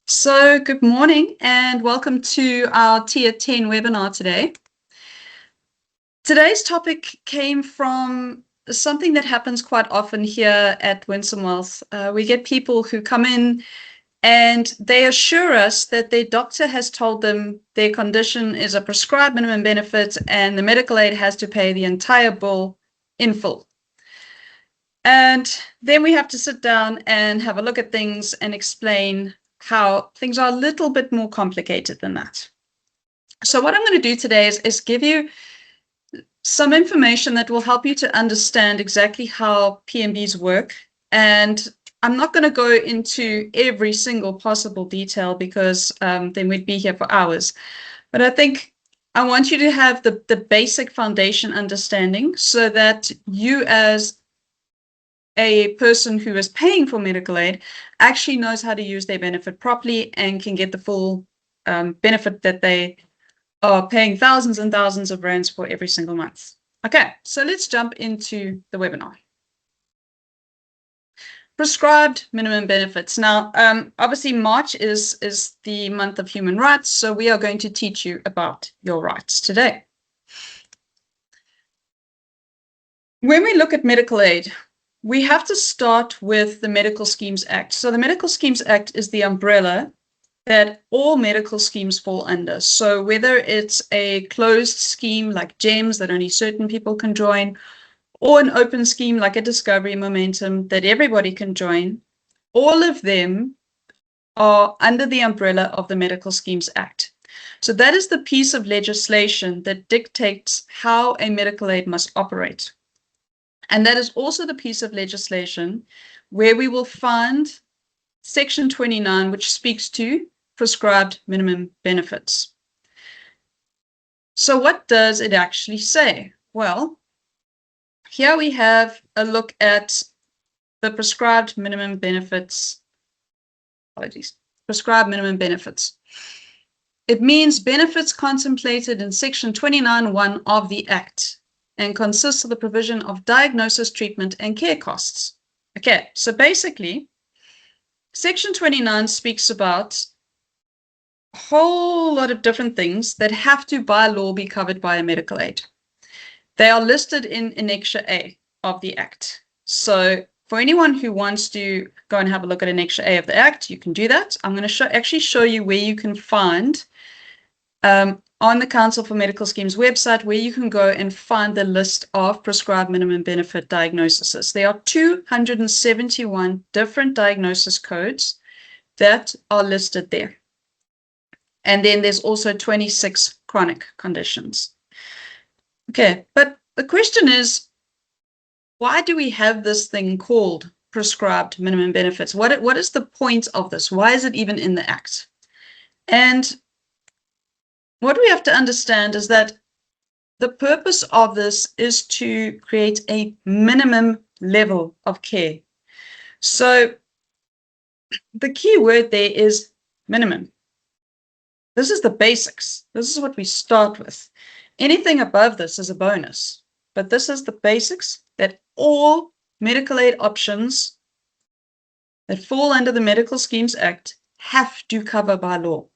So good morning and welcome to our Tier 10 webinar today. Today's topic came from something that happens quite often here at Winsome Wealth. We get people who come in and they assure us that their doctor has told them their condition is a prescribed minimum benefit and the medical aid has to pay the entire bill in full. And then we have to sit down and have a look at things and explain how things are a little bit more complicated than that. So what I'm going to do today is give you some information that will help you to understand exactly how PMBs work. And I'm not going to go into every single possible detail because then we'd be here for hours. But I think I want you to have the basic foundation understanding so that you as a person who is paying for medical aid actually knows how to use their benefit properly and can get the full benefit that they are paying thousands and thousands of rands for every single month. Okay, so let's jump into the webinar. Prescribed minimum benefits. Now, obviously March is the month of human rights, so we are going to teach you about your rights today. When we look at medical aid, we have to start with the Medical Schemes Act. So the Medical Schemes Act is the umbrella that all medical schemes fall under. So whether it's a closed scheme like GEMS that only certain people can join, or an open scheme like a Discovery Momentum that everybody can join, all of them are under the umbrella of the Medical Schemes Act. So that is the piece of legislation that dictates how a medical aid must operate. And that is also the piece of legislation where we will find Section 29, which speaks to prescribed minimum benefits. So what does it actually say? Well, here we have a look at the prescribed minimum benefits. Prescribed minimum benefits. It means benefits contemplated in Section 29(1) of the Act and consists of the provision of diagnosis, treatment, and care costs. Okay, so basically, Section 29 speaks about a whole lot of different things that have to, by law, be covered by a medical aid. They are listed in Annexure A of the Act. So for anyone who wants to go and have a look at Annexure A of the Act, you can do that. I'm going to actually show you where you can find on the Council for Medical Schemes website, where you can go and find the list of prescribed minimum benefit diagnoses. There are 271 different diagnosis codes that are listed there. And then there's also 26 chronic conditions. Okay, but the question is, why do we have this thing called prescribed minimum benefits? What is the point of this? Why is it even in the Act? And what we have to understand is that the purpose of this is to create a minimum level of care. So the key word there is minimum. This is the basics. This is what we start with. Anything above this is a bonus, but this is the basics that all medical aid options that fall under the Medical Schemes Act have to cover by law.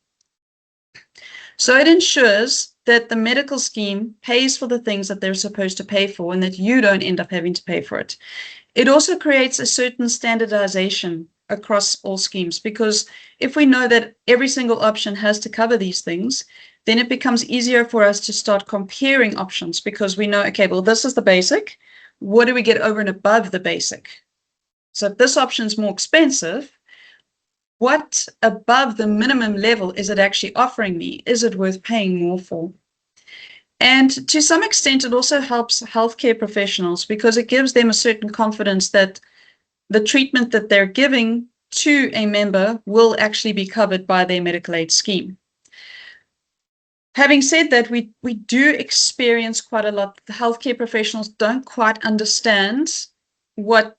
So it ensures that the medical scheme pays for the things that they're supposed to pay for and that you don't end up having to pay for it. It also creates a certain standardization across all schemes, because if we know that every single option has to cover these things, then it becomes easier for us to start comparing options, because we know, okay, well, this is the basic. What do we get over and above the basic? So if this option is more expensive, what above the minimum level is it actually offering me? Is it worth paying more for? And to some extent, it also helps healthcare professionals, because it gives them a certain confidence that the treatment that they're giving to a member will actually be covered by their medical aid scheme. Having said that, we do experience quite a lot. The healthcare professionals don't quite understand what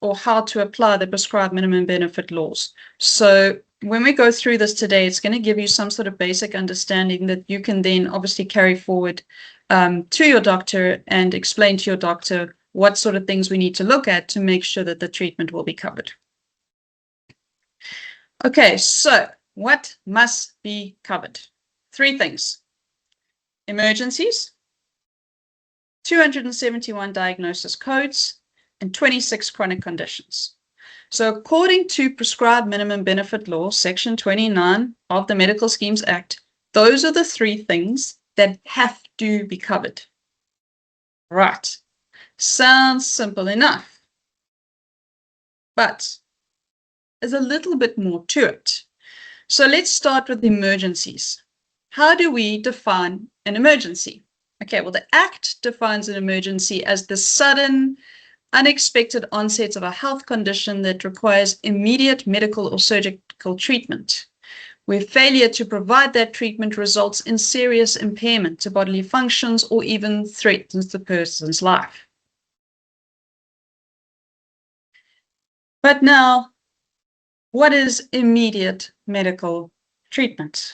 or how to apply the prescribed minimum benefit laws. So when we go through this today, it's going to give you some sort of basic understanding that you can then obviously carry forward to your doctor and explain to your doctor what sort of things we need to look at to make sure that the treatment will be covered. Okay, so what must be covered? 3 things. Emergencies, 271 diagnosis codes, and 26 chronic conditions. So according to Prescribed Minimum Benefit Law, Section 29 of the Medical Schemes Act, those are the 3 things that have to be covered. Right. Sounds simple enough. But there's a little bit more to it. So let's start with emergencies. How do we define an emergency? Okay, well, the Act defines an emergency as the sudden, unexpected onset of a health condition that requires immediate medical or surgical treatment, where failure to provide that treatment results in serious impairment to bodily functions or even threatens the person's life. But now, what is immediate medical treatment?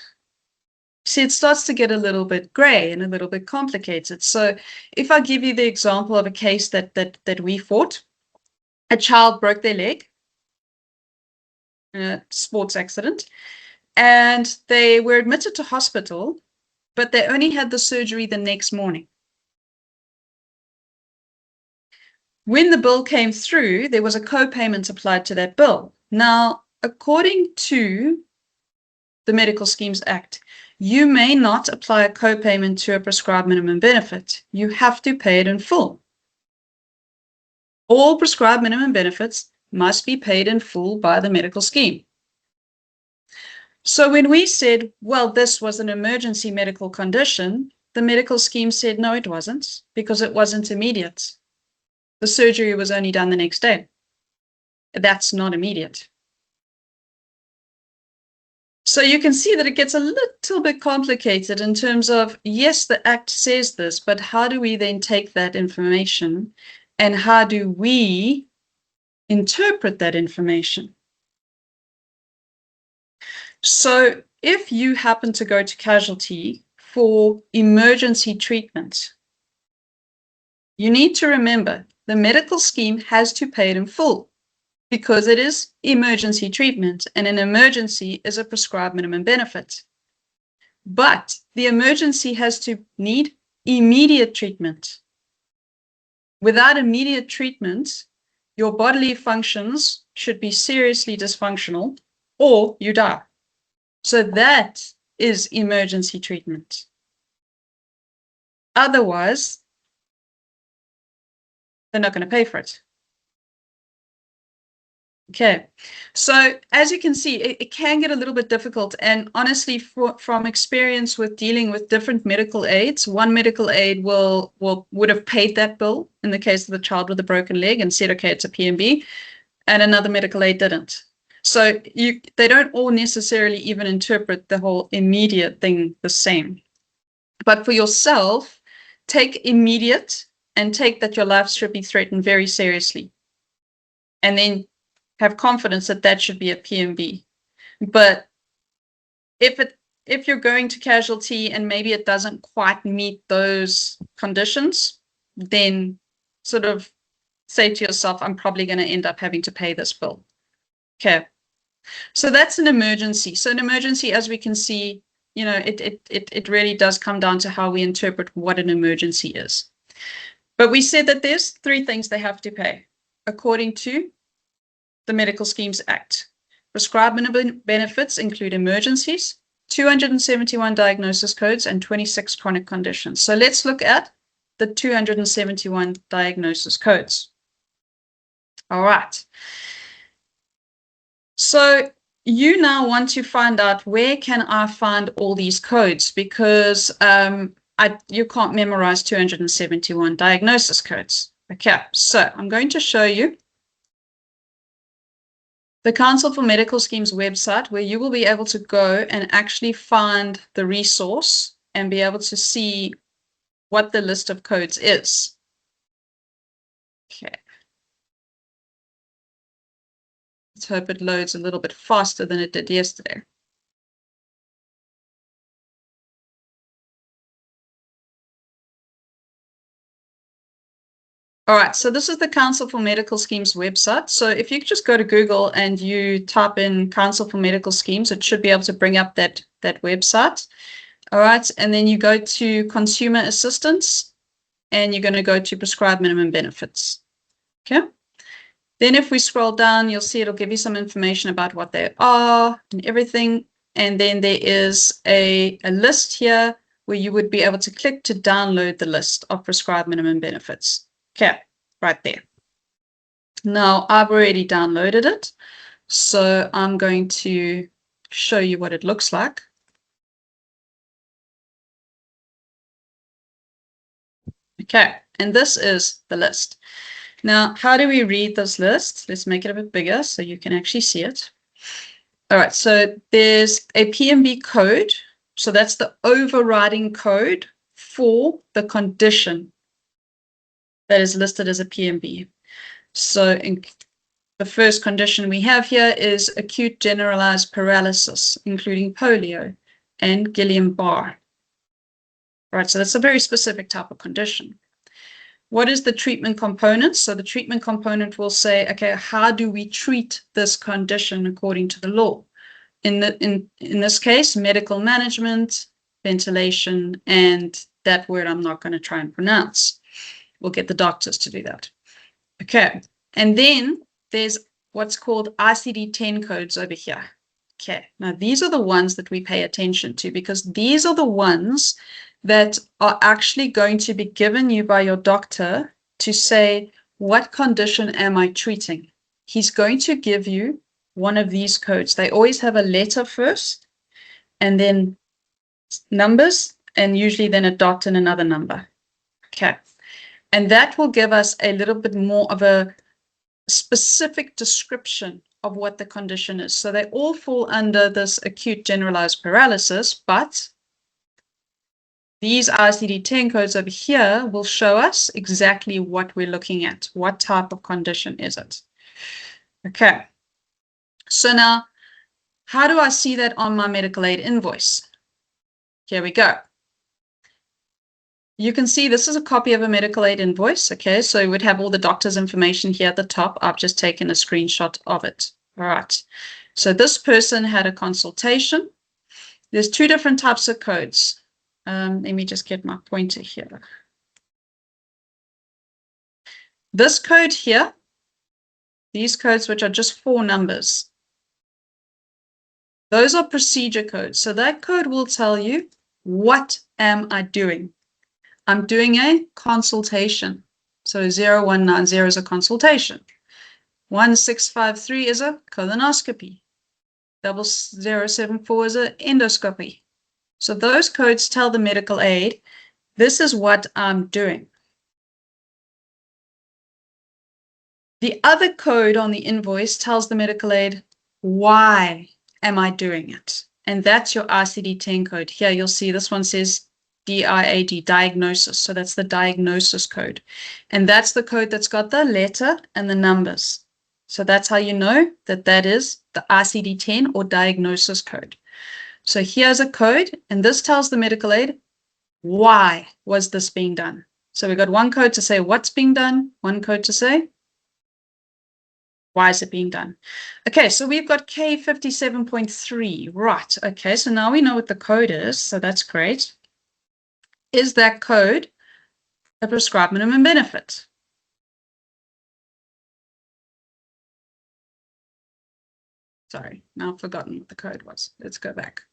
See, it starts to get a little bit gray and a little bit complicated. So if I give you the example of a case that we fought, a child broke their leg in a sports accident, and they were admitted to hospital, but they only had the surgery the next morning. When the bill came through, there was a co-payment applied to that bill. Now, according to the Medical Schemes Act, you may not apply a co-payment to a prescribed minimum benefit. You have to pay it in full. All prescribed minimum benefits must be paid in full by the medical scheme. So when we said, well, this was an emergency medical condition, the medical scheme said, no, it wasn't, because it wasn't immediate. The surgery was only done the next day. That's not immediate. So you can see that it gets a little bit complicated in terms of, yes, the Act says this, but how do we then take that information and how do we interpret that information? So if you happen to go to casualty for emergency treatment, you need to remember the medical scheme has to pay it in full because it is emergency treatment and an emergency is a prescribed minimum benefit. But the emergency has to need immediate treatment. Without immediate treatment, your bodily functions should be seriously dysfunctional or you die. So that is emergency treatment. Otherwise, they're not going to pay for it. Okay, so as you can see, it can get a little bit difficult. And honestly, from experience with dealing with different medical aids, one medical aid would have paid that bill in the case of the child with a broken leg and said, okay, it's a PMB, and another medical aid didn't. So they don't all necessarily even interpret the whole immediate thing the same. But for yourself, take immediate and take that your life should be threatened very seriously. And then have confidence that that should be a PMB. But if you're going to casualty and maybe it doesn't quite meet those conditions, then sort of say to yourself, I'm probably going to end up having to pay this bill. Okay. So that's an emergency. So an emergency, as we can see, you know, it really does come down to how we interpret what an emergency is. But we said that there's 3 things they have to pay according to the Medical Schemes Act. Prescribed minimum benefits include emergencies, 271 diagnosis codes, and 26 chronic conditions. So let's look at the 271 diagnosis codes. All right. So you now want to find out where can I find all these codes because you can't memorize 271 diagnosis codes. Okay, so I'm going to show you the Council for Medical Schemes website where you will be able to go and actually find the resource and be able to see what the list of codes is. Okay. Let's hope it loads a little bit faster than it did yesterday. All right, so this is the Council for Medical Schemes website. So if you just go to Google and you type in Council for Medical Schemes, it should be able to bring up that website. All right, and then you go to Consumer Assistance, and you're going to go to Prescribed Minimum Benefits. Okay. Then if we scroll down, you'll see it'll give you some information about what they are and everything. And then there is a list here where you would be able to click to download the list of prescribed minimum benefits. Okay, right there. Now, I've already downloaded it, so I'm going to show you what it looks like. Okay, and this is the list. Now, how do we read this list? Let's make it a bit bigger so you can actually see it. All right, so there's a PMB code. So that's the overriding code for the condition that is listed as a PMB. So in the first condition we have here is acute generalized paralysis, including polio and Guillain-Barré. Right, so that's a very specific type of condition. What is the treatment component? So the treatment component will say, okay, how do we treat this condition according to the law? In this case, medical management, ventilation, and that word I'm not going to try and pronounce. We'll get the doctors to do that. Okay, and then there's what's called ICD-10 codes over here. Okay, now these are the ones that we pay attention to because these are the ones that are actually going to be given you by your doctor to say, what condition am I treating? He's going to give you one of these codes. They always have a letter first and then numbers and usually then a dot and another number. Okay. And that will give us a little bit more of a specific description of what the condition is. So they all fall under this acute generalized paralysis, but these ICD-10 codes over here will show us exactly what we're looking at. What type of condition is it? Okay. So now, how do I see that on my medical aid invoice? Here we go. You can see this is a copy of a medical aid invoice. Okay, so it would have all the doctor's information here at the top. I've just taken a screenshot of it. All right. So this person had a consultation. There's two different types of codes. Let me just get my pointer here. This code here, these codes, which are just 4 numbers, those are procedure codes. So that code will tell you, what am I doing? I'm doing a consultation. So 0190 is a consultation. 1653 is a colonoscopy. 0074 is an endoscopy. So those codes tell the medical aid, this is what I'm doing. The other code on the invoice tells the medical aid, why am I doing it? And that's your ICD-10 code. Here you'll see this one says DIAD, diagnosis. So that's the diagnosis code. And that's the code that's got the letter and the numbers. So that's how you know that that is the ICD-10 or diagnosis code. So here's a code, and this tells the medical aid, why was this being done? So we've got one code to say what's being done, one code to say, why is it being done? Okay, so we've got K57.3. Right, okay, so now we know what the code is, so that's great. Is that code a prescribed minimum benefit? Sorry, now I've forgotten what the code was. Let's go back.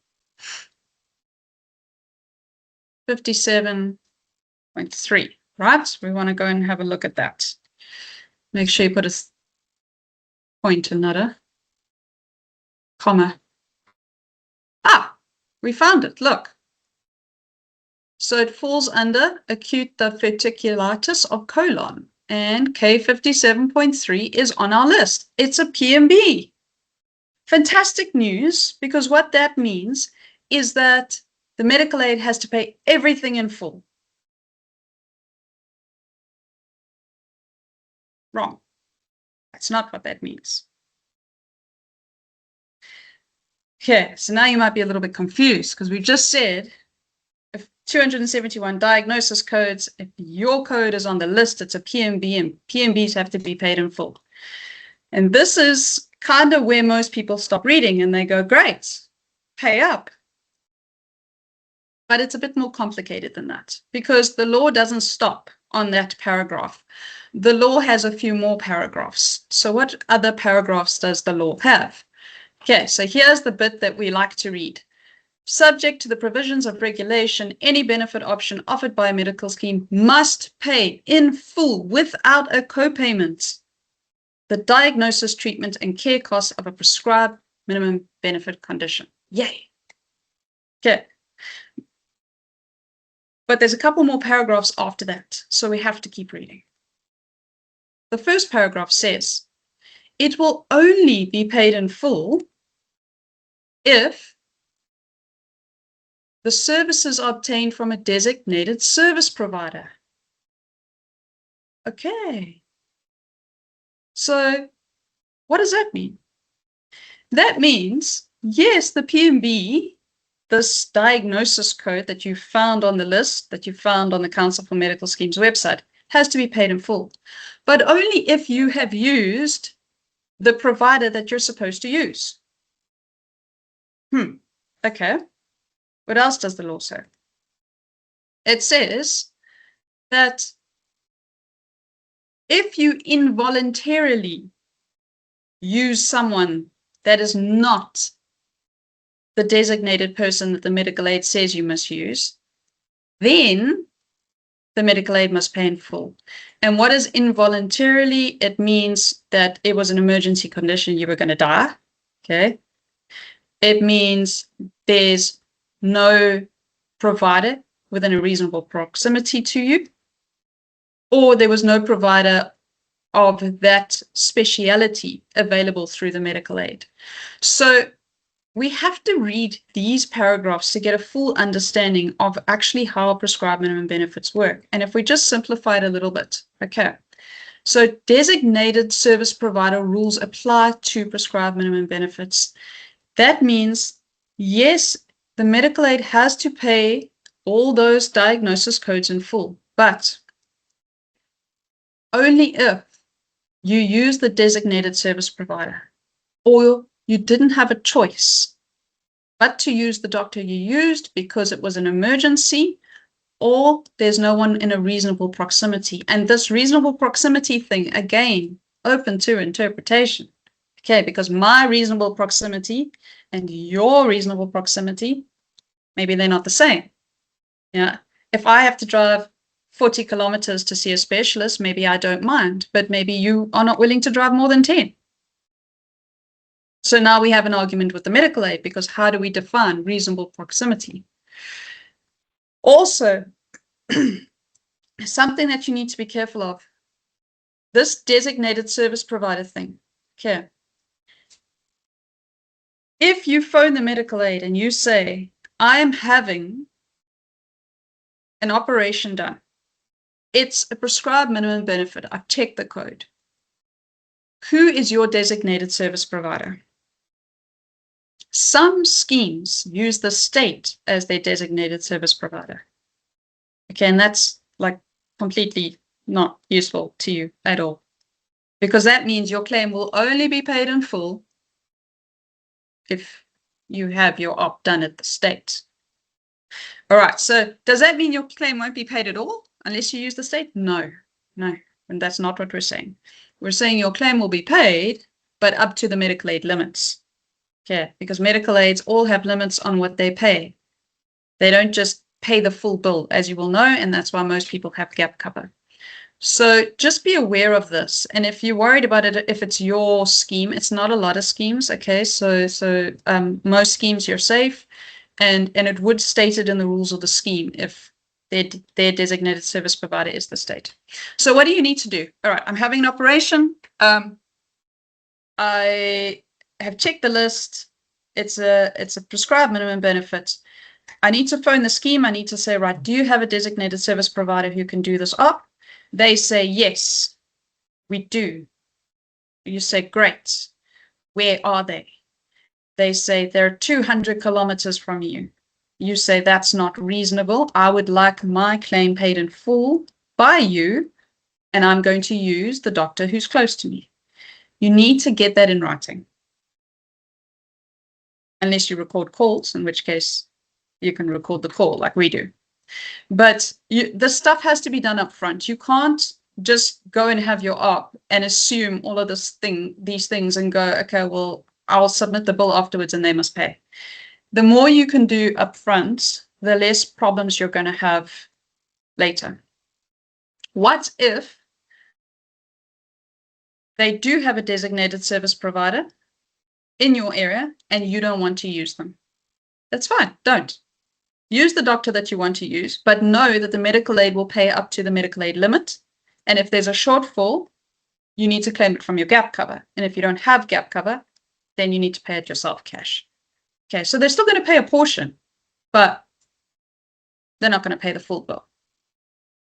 57.3, right? We want to go and have a look at that. Make sure you put a point and not a comma. Ah, we found it, look. So it falls under acute diverticulitis of colon, and K57.3 is on our list. It's a PMB. Fantastic news, because what that means is that the medical aid has to pay everything in full. Wrong. That's not what that means. Okay, so now you might be a little bit confused because we just said if 271 diagnosis codes, if your code is on the list, it's a PMB, and PMBs have to be paid in full. And this is kind of where most people stop reading and they go, great, pay up. But it's a bit more complicated than that, because the law doesn't stop on that paragraph. The law has a few more paragraphs. So what other paragraphs does the law have? Okay, so here's the bit that we like to read. Subject to the provisions of regulation, any benefit option offered by a medical scheme must pay in full without a copayment the diagnosis, treatment, and care costs of a prescribed minimum benefit condition. Yay. Okay. But there's a couple more paragraphs after that, so we have to keep reading. The first paragraph says, it will only be paid in full if the services are obtained from a designated service provider. Okay. So what does that mean? That means, yes, the PMB, this diagnosis code that you found on the list, that you found on the Council for Medical Schemes website, has to be paid in full, but only if you have used the provider that you're supposed to use. Okay. What else does the law say? It says that if you involuntarily use someone that is not the designated person that the medical aid says you must use, then the medical aid must pay in full. And what is involuntarily? It means that it was an emergency condition, you were going to die. Okay. It means there's no provider within a reasonable proximity to you, or there was no provider of that speciality available through the medical aid. So we have to read these paragraphs to get a full understanding of actually how prescribed minimum benefits work. And if we just simplify it a little bit, okay. So designated service provider rules apply to prescribed minimum benefits. That means, yes, the medical aid has to pay all those diagnosis codes in full, but only if you use the designated service provider, or you didn't have a choice but to use the doctor you used because it was an emergency, or there's no one in a reasonable proximity. And this reasonable proximity thing, again, open to interpretation. Okay, because my reasonable proximity and your reasonable proximity, maybe they're not the same. Yeah, if I have to drive 40 kilometers to see a specialist, maybe I don't mind, but maybe you are not willing to drive more than 10. So now we have an argument with the medical aid, because how do we define reasonable proximity? Also, something that you need to be careful of, this designated service provider thing. Okay. If you phone the medical aid and you say, I am having an operation done, it's a prescribed minimum benefit, I've checked the code. Who is your designated service provider? Some schemes use the state as their designated service provider. Okay, and that's like completely not useful to you at all, because that means your claim will only be paid in full if you have your op done at the state. All right, so does that mean your claim won't be paid at all unless you use the state? No, and that's not what we're saying. We're saying your claim will be paid, but up to the medical aid limits. Okay, because medical aids all have limits on what they pay. They don't just pay the full bill, as you will know, and that's why most people have gap cover. So just be aware of this. And if you're worried about it, if it's your scheme, it's not a lot of schemes. Okay, so most schemes you're safe, and it would state it in the rules of the scheme if their designated service provider is the state. So what do you need to do? All right, I'm having an operation. I have checked the list. It's a prescribed minimum benefit. I need to phone the scheme. I need to say, right, do you have a designated service provider who can do this op? They say, yes, we do. You say, great. Where are they? They say, they're 200 kilometers from you. You say that's not reasonable. I would like my claim paid in full by you, and I'm going to use the doctor who's close to me. You need to get that in writing. Unless you record calls, in which case you can record the call like we do. But the stuff has to be done up front. You can't just go and have your op and assume all of these things and go, okay, well, I'll submit the bill afterwards and they must pay. The more you can do up front, the less problems you're going to have later. What if they do have a designated service provider in your area and you don't want to use them? That's fine. Don't. Use the doctor that you want to use, but know that the medical aid will pay up to the medical aid limit. And if there's a shortfall, you need to claim it from your gap cover. And if you don't have gap cover, then you need to pay it yourself cash. Okay, so they're still going to pay a portion, but they're not going to pay the full bill.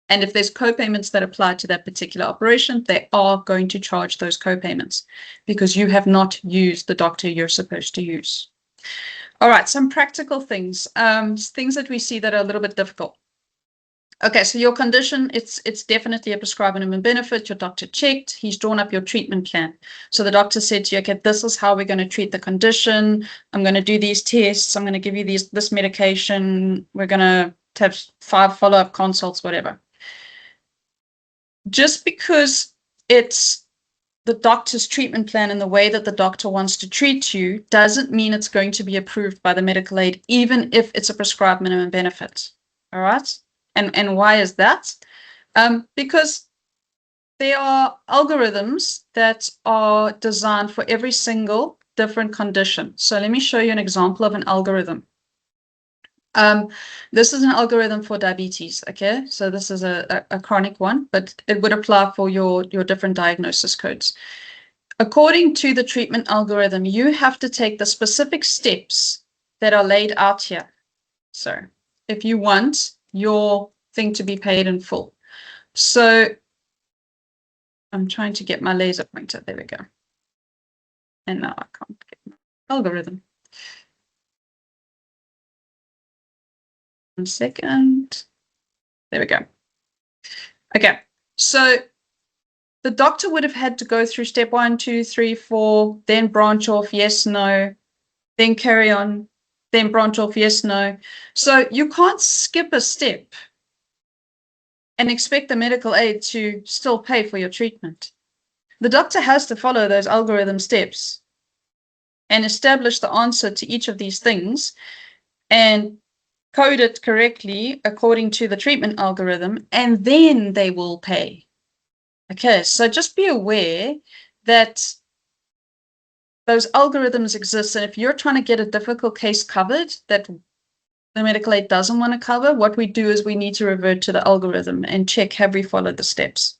And if there's co-payments that apply to that particular operation, they are going to charge those co-payments because you have not used the doctor you're supposed to use. All right, some practical things, things that we see that are a little bit difficult. Okay, so your condition, it's definitely a prescribed minimum benefit. Your doctor checked, he's drawn up your treatment plan. So the doctor said to you, okay, this is how we're going to treat the condition. I'm going to do these tests. I'm going to give you this medication. We're going to have 5 follow-up consults, whatever. Just because it's the doctor's treatment plan and the way that the doctor wants to treat you doesn't mean it's going to be approved by the medical aid, even if it's a prescribed minimum benefit. All right? And why is that? Because there are algorithms that are designed for every single different condition. So let me show you an example of an algorithm. This is an algorithm for diabetes, okay? So this is a chronic one, but it would apply for your different diagnosis codes. According to the treatment algorithm, you have to take the specific steps that are laid out here. So if you want your thing to be paid in full. So I'm trying to get my laser pointer. There we go. And now I can't get my algorithm. 1 second. There we go. Okay, so the doctor would have had to go through step 1, 2, 3, 4, then branch off, yes, no, then carry on, then branch off, yes, no. So you can't skip a step and expect the medical aid to still pay for your treatment. The doctor has to follow those algorithm steps and establish the answer to each of these things and code it correctly according to the treatment algorithm, and then they will pay. Okay, so just be aware that those algorithms exist, and if you're trying to get a difficult case covered that the medical aid doesn't want to cover, what we do is we need to revert to the algorithm and check, have we followed the steps?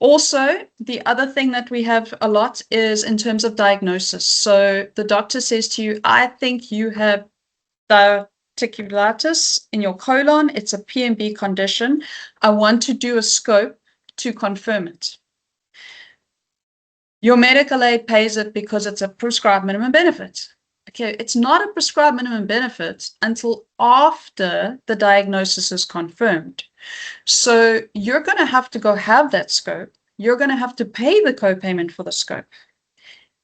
Also, the other thing that we have a lot is in terms of diagnosis. So the doctor says to you, I think you have diverticulitis in your colon. It's a PMB condition. I want to do a scope to confirm it. Your medical aid pays it because it's a prescribed minimum benefit. Okay, it's not a prescribed minimum benefit until after the diagnosis is confirmed. So you're going to have to go have that scope. You're going to have to pay the copayment for the scope.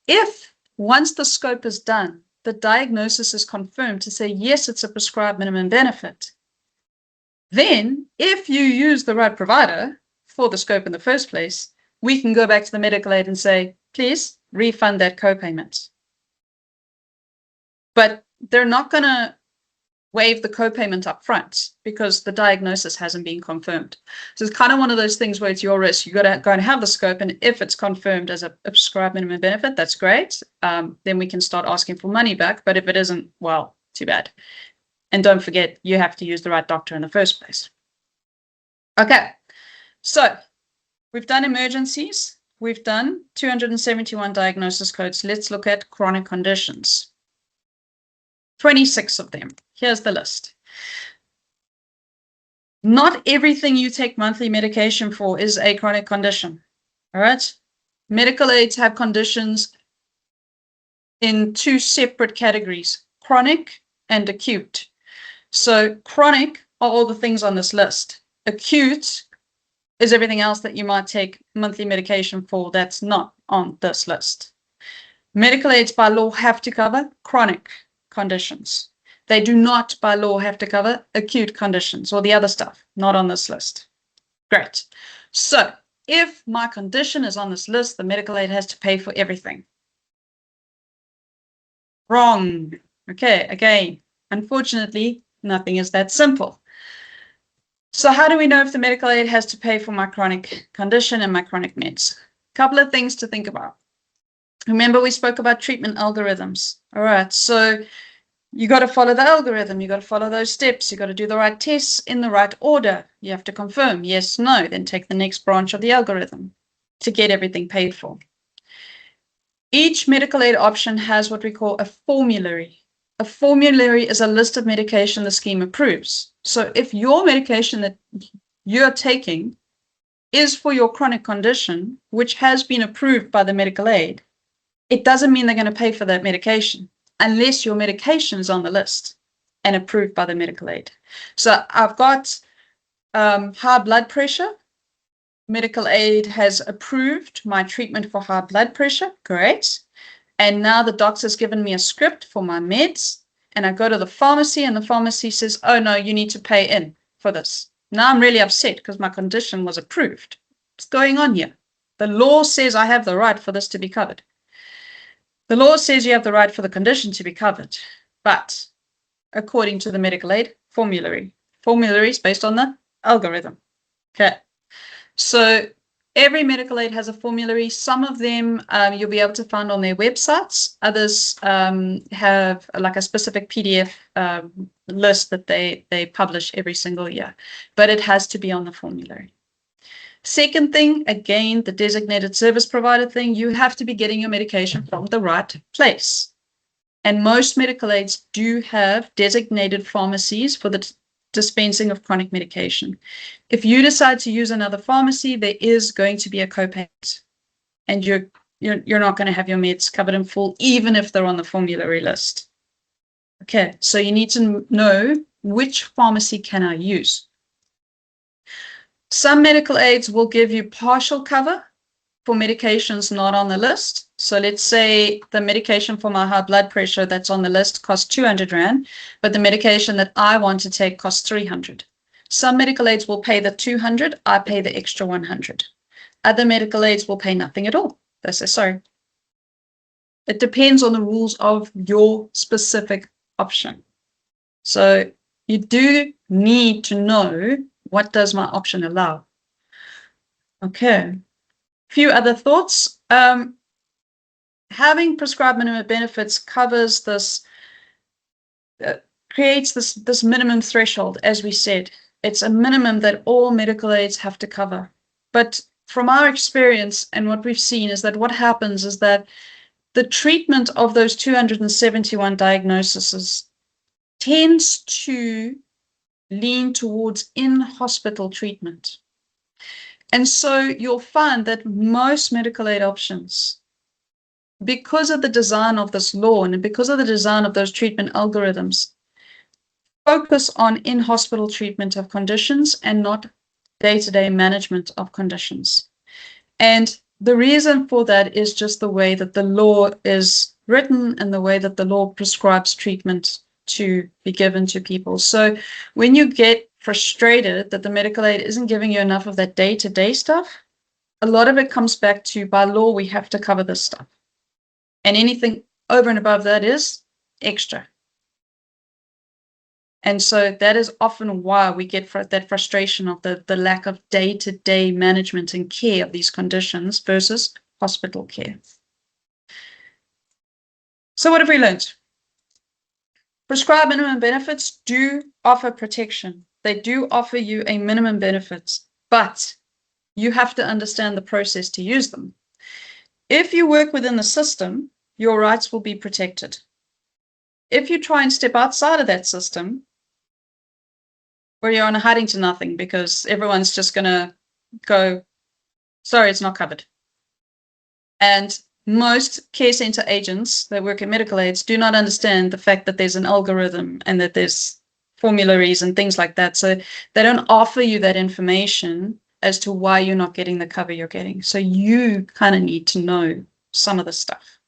If once the scope is done, the diagnosis is confirmed to say, yes, it's a prescribed minimum benefit, then if you use the right provider for the scope in the first place, we can go back to the medical aid and say, please refund that copayment. But they're not going to waive the copayment up front because the diagnosis hasn't been confirmed. So it's kind of one of those things where it's your risk. You've got to go and have the scope, and if it's confirmed as a prescribed minimum benefit, that's great. Then we can start asking for money back. But if it isn't, well, too bad. And don't forget, you have to use the right doctor in the first place. Okay, so we've done emergencies. We've done 271 diagnosis codes. Let's look at chronic conditions. 26 of them. Here's the list. Not everything you take monthly medication for is a chronic condition. All right. Medical aids have conditions in 2 separate categories, chronic and acute. So chronic are all the things on this list. Acute is everything else that you might take monthly medication for that's not on this list. Medical aids by law have to cover chronic conditions. They do not by law have to cover acute conditions or the other stuff, not on this list. Great. So if my condition is on this list, the medical aid has to pay for everything. Wrong. Okay, again, unfortunately, nothing is that simple. So how do we know if the medical aid has to pay for my chronic condition and my chronic meds? A couple of things to think about. Remember, we spoke about treatment algorithms. All right, so you got to follow the algorithm. You got to follow those steps. You got to do the right tests in the right order. You have to confirm yes, no, then take the next branch of the algorithm to get everything paid for. Each medical aid option has what we call a formulary. A formulary is a list of medication the scheme approves. So if your medication that you're taking is for your chronic condition, which has been approved by the medical aid, it doesn't mean they're going to pay for that medication unless your medication is on the list and approved by the medical aid. So I've got high blood pressure. Medical aid has approved my treatment for high blood pressure. Great. And now the doctor's given me a script for my meds, and I go to the pharmacy, and the pharmacy says, oh, no, you need to pay in for this. Now I'm really upset because my condition was approved. What's going on here? The law says I have the right for this to be covered. The law says you have the right for the condition to be covered, but according to the medical aid formulary is based on the algorithm. Okay. So every medical aid has a formulary. Some of them you'll be able to find on their websites. Others have like a specific PDF list that they publish every single year, but it has to be on the formulary. Second thing, again, the designated service provider thing, you have to be getting your medication from the right place. And most medical aids do have designated pharmacies for the dispensing of chronic medication. If you decide to use another pharmacy, there is going to be a copay, and you're not going to have your meds covered in full, even if they're on the formulary list. Okay, so you need to know which pharmacy can I use. Some medical aids will give you partial cover for medications not on the list. So let's say the medication for my high blood pressure that's on the list costs 200 Rand, but the medication that I want to take costs 300. Some medical aids will pay the 200, I pay the extra 100. Other medical aids will pay nothing at all. They say, sorry. It depends on the rules of your specific option. So you do need to know, what does my option allow? Okay. Few other thoughts. Having prescribed minimum benefits covers this, creates this minimum threshold, as we said. It's a minimum that all medical aids have to cover. But from our experience and what we've seen is that what happens is that the treatment of those 271 diagnoses tends to lean towards in-hospital treatment. And so you'll find that most medical aid options, because of the design of this law and because of the design of those treatment algorithms, focus on in-hospital treatment of conditions and not day-to-day management of conditions. And the reason for that is just the way that the law is written and the way that the law prescribes treatment to be given to people. So when you get frustrated that the medical aid isn't giving you enough of that day-to-day stuff, a lot of it comes back to, by law, we have to cover this stuff. And anything over and above that is extra. And so that is often why we get that frustration of the lack of day-to-day management and care of these conditions versus hospital care. So what have we learned? Prescribed minimum benefits do offer protection. They do offer you a minimum benefit, but you have to understand the process to use them. If you work within the system, your rights will be protected. If you try and step outside of that system, where you're on a hiding to nothing because everyone's just going to go, sorry, it's not covered. And most care center agents that work in medical aids do not understand the fact that there's an algorithm and that there's formularies and things like that. So they don't offer you that information as to why you're not getting the cover you're getting. So you kind of need to know some of the stuff.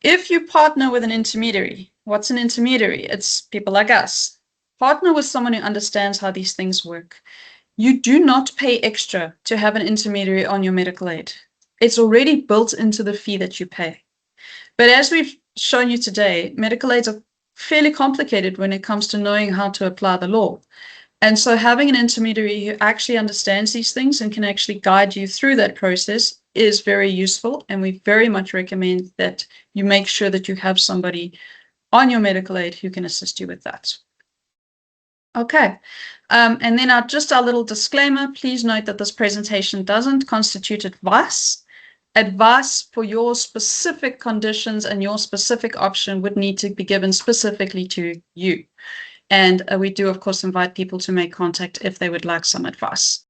If you partner with an intermediary, what's an intermediary? It's people like us. Partner with someone who understands how these things work. You do not pay extra to have an intermediary on your medical aid. It's already built into the fee that you pay. But as we've shown you today, medical aids are fairly complicated when it comes to knowing how to apply the law. And so having an intermediary who actually understands these things and can actually guide you through that process is very useful. And we very much recommend that you make sure that you have somebody on your medical aid who can assist you with that. Okay. And then our little disclaimer, please note that this presentation doesn't constitute advice. Advice for your specific conditions and your specific option would need to be given specifically to you. And we do, of course, invite people to make contact if they would like some advice.